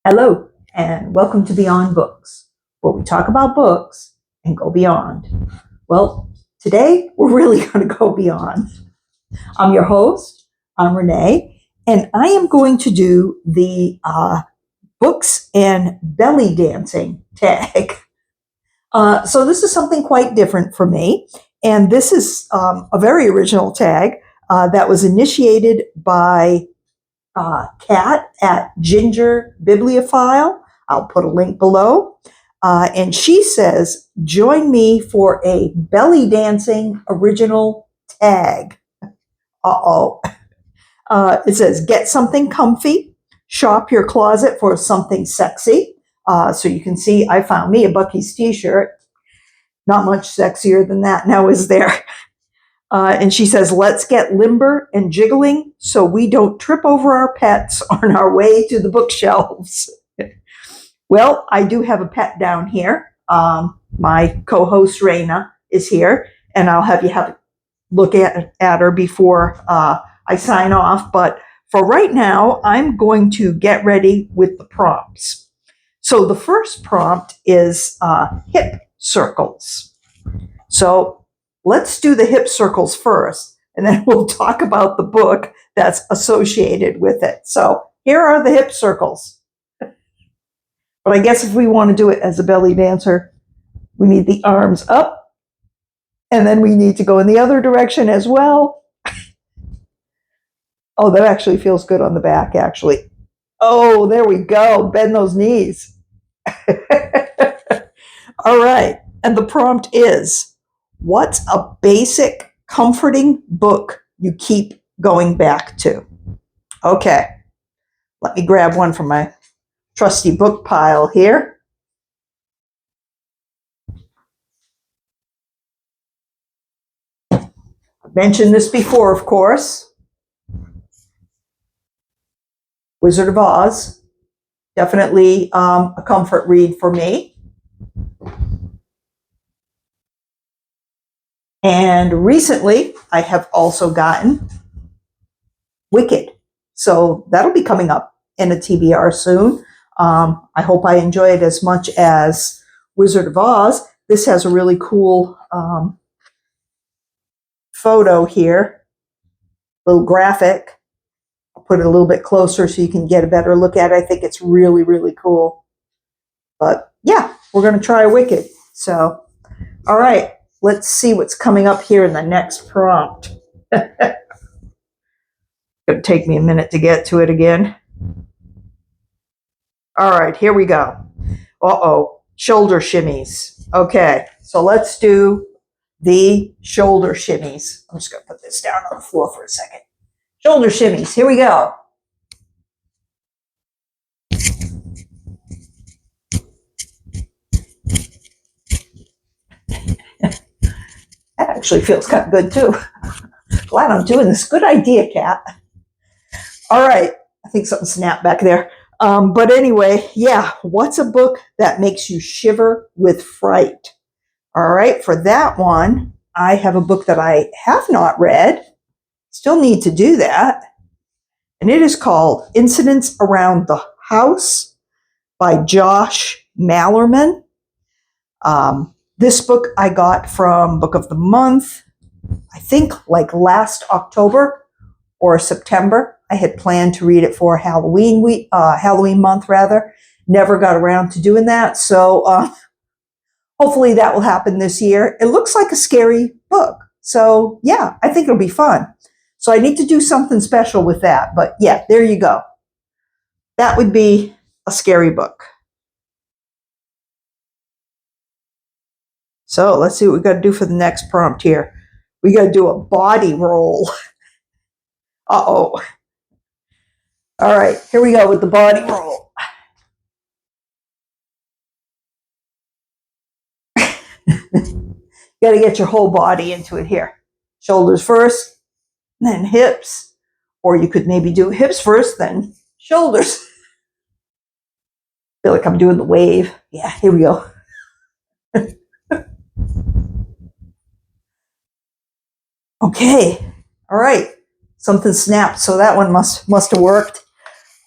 Hello, and welcome to Beyond Books, where we talk about books and go beyond. Well, today we're really going to go beyond. I'm your host, I'm Renee, and I am going to do the books and belly dancing tag. So this is something quite different for me, and this is a very original tag that was initiated by Kat at Ginger Bibliophile. I'll put a link below. And she says, join me for a belly dancing original tag. Uh-oh. It says, get something comfy, shop your closet for something sexy. So you can see I found me a Buc-ee's t-shirt. Not much sexier than that now, is there? And she says, let's get limber and jiggling so we don't trip over our pets on our way to the bookshelves. Well, I do have a pet down here. My co-host Raina is here, and I'll have you have a look at her before I sign off. But for right now, I'm going to get ready with the prompts. So the first prompt is hip circles. So let's do the hip circles first, and then we'll talk about the book that's associated with it. So here are the hip circles. But I guess if we want to do it as a belly dancer, we need the arms up, and then we need to go in the other direction as well. Oh, that actually feels good on the back, actually. Oh, there we go. Bend those knees. All right. And the prompt is, what's a basic, comforting book you keep going back to? Okay. Let me grab one from my trusty book pile here. I've mentioned this before, of course. Wizard of Oz. Definitely a comfort read for me. And recently, I have also gotten Wicked. So that'll be coming up in a TBR soon. I hope I enjoy it as much as Wizard of Oz. This has a really cool photo here, little graphic. I'll put it a little bit closer so you can get a better look at it. I think it's really, really cool. But yeah, we're going to try Wicked. So, all right, let's see what's coming up here in the next prompt. It's going to take me a minute to get to it again. All right, here we go. Uh-oh, shoulder shimmies. Okay, so let's do the shoulder shimmies. I'm just going to put this down on the floor for a second. Shoulder shimmies, here we go. That actually feels kind of good too. Glad I'm doing this. Good idea, Kat. All right, I think something snapped back there. But anyway, yeah, what's a book that makes you shiver with fright? All right, for that one, I have a book that I have not read. Still need to do that. And it is called Incidents Around the House by Josh Mallerman. This book I got from Book of the Month, I think like last October or September. I had planned to read it for Halloween week, Halloween month rather. Never got around to doing that. So hopefully that will happen this year. It looks like a scary book. So yeah, I think it'll be fun. So I need to do something special with that. But yeah, there you go. That would be a scary book. So let's see what we got to do for the next prompt here. We got to do a body roll. Uh-oh. All right, here we go with the body roll. You got to get your whole body into it here. Shoulders first, then hips. Or you could maybe do hips first, then shoulders. I feel like I'm doing the wave. Yeah, here we go. Okay, all right. Something snapped, so that one must have worked.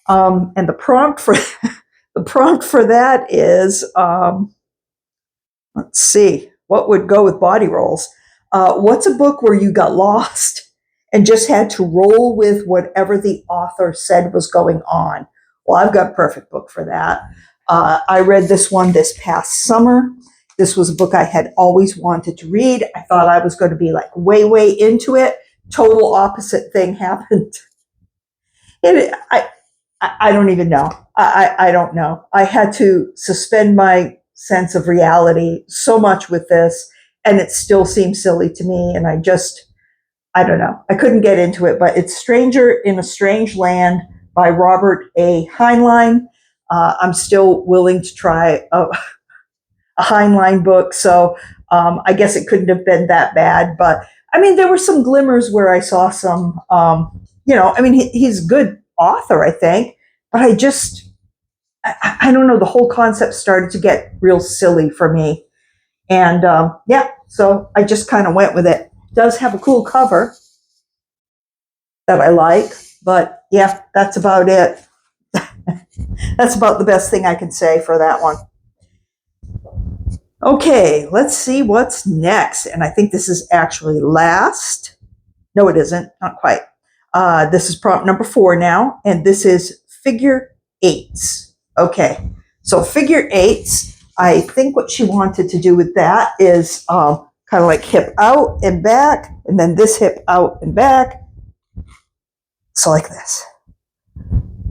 And the prompt for The prompt for that is, let's see, what would go with body rolls? What's a book where you got lost and just had to roll with whatever the author said was going on? Well, I've got a perfect book for that. I read this one this past summer. This was a book I had always wanted to read. I thought I was going to be like way into it. Total opposite thing happened. I don't even know. I don't know. I had to suspend my sense of reality so much with this, and it still seems silly to me. And I don't know. I couldn't get into it, but it's Stranger in a Strange Land by Robert A. Heinlein. I'm still willing to try a Heinlein book, so I guess it couldn't have been that bad. But I mean, there were some glimmers where I saw some, I mean, he's a good author, I think, but I don't know, the whole concept started to get real silly for me. And so I just kind of went with it. It does have a cool cover that I like, but yeah, that's about it. That's about the best thing I can say for that one. Okay, let's see what's next. And I think this is actually last. No, it isn't. Not quite. This is prompt number 4 now, and this is figure eights. Okay, so figure eights, I think what she wanted to do with that is kind of like hip out and back, and then this hip out and back. So like this.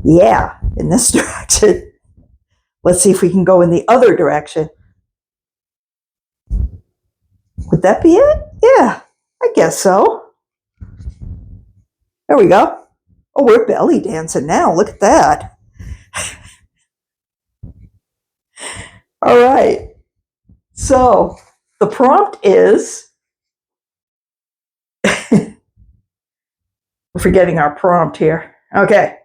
Yeah, in this direction. Let's see if we can go in the other direction. Would that be it? Yeah, I guess so. There we go. Oh, we're belly dancing now. Look at that. All right. So the prompt is, we're forgetting our prompt here. Okay.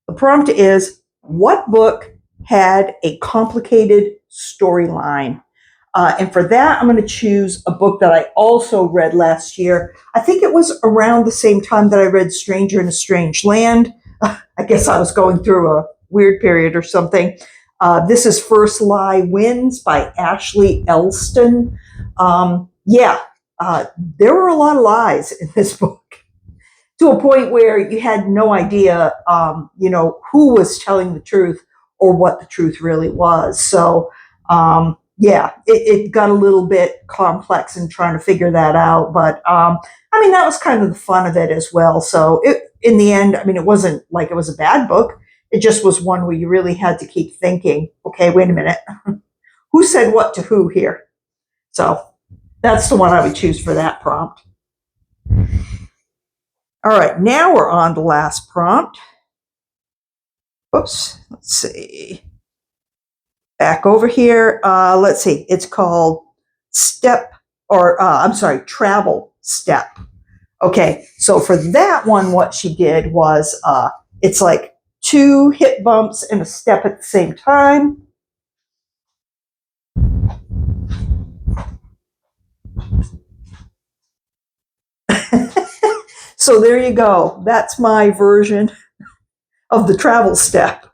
The prompt is, what book had a complicated storyline? And for that, I'm going to choose a book that I also read last year. I think it was around the same time that I read Stranger in a Strange Land. I guess I was going through a weird period or something. This is First Lie Wins by Ashley Elston. There were a lot of lies in this book, to a point where you had no idea, who was telling the truth or what the truth really was. So, it got a little bit complex in trying to figure that out. But, that was kind of the fun of it as well. So in the end, it wasn't like it was a bad book. It just was one where you really had to keep thinking, okay, wait a minute. Who said what to who here? So that's the one I would choose for that prompt. All right, now we're on the last prompt. Oops, let's see. Back over here, let's see. It's called Travel Step. Okay, so for that one, what she did was, it's like 2 hip bumps and a step at the same time. So there you go. That's my version of the travel step.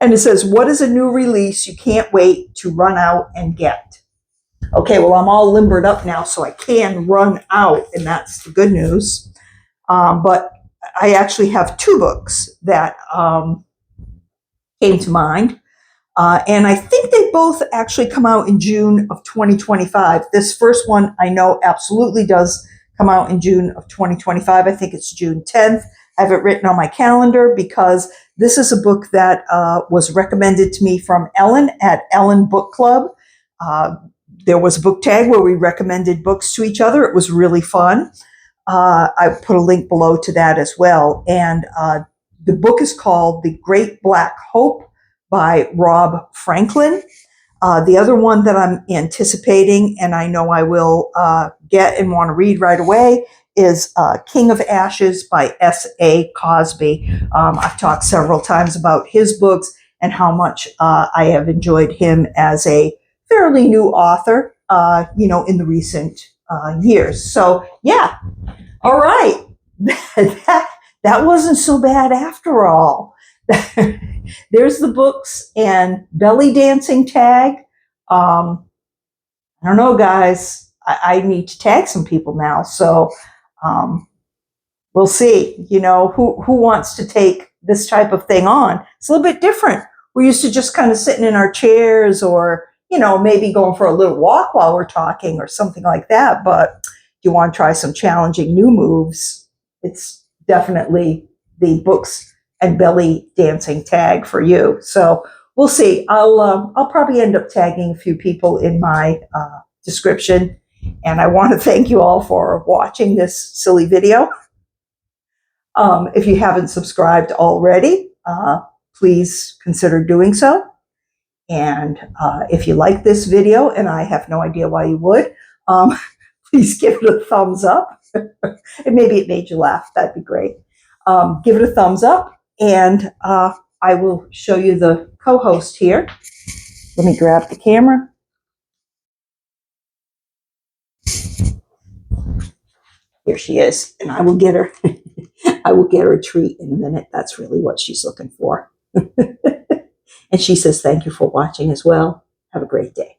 And it says, what is a new release you can't wait to run out and get? Okay, well, I'm all limbered up now, so I can run out, and that's the good news. But I actually have 2 books that came to mind. And I think they both actually come out in June of 2025. This first one I know absolutely does come out in June of 2025. I think it's June 10th. I have it written on my calendar because this is a book that was recommended to me from Ellen at Ellen Book Club. There was a book tag where we recommended books to each other. It was really fun. I put a link below to that as well. And the book is called The Great Black Hope by Rob Franklin. The other one that I'm anticipating, and I know I will get and want to read right away, is King of Ashes by S.A. Cosby. I've talked several times about his books and how much I have enjoyed him as a fairly new author, in the recent years. So, yeah. All right. that wasn't so bad after all. There's the books and belly dancing tag. I don't know, guys. I need to tag some people now. So we'll see, who wants to take this type of thing on. It's a little bit different. We're used to just kind of sitting in our chairs or, maybe going for a little walk while we're talking or something like that. But if you want to try some challenging new moves, it's definitely the books and belly dancing tag for you. So we'll see. I'll probably end up tagging a few people in my description. And I want to thank you all for watching this silly video. If you haven't subscribed already, please consider doing so. And if you like this video, and I have no idea why you would, please give it a thumbs up. And maybe it made you laugh. That'd be great. Give it a thumbs up, and I will show you the co-host here. Let me grab the camera. Here she is, and I will get her. I will get her a treat in a minute. That's really what she's looking for. And she says, thank you for watching as well. Have a great day.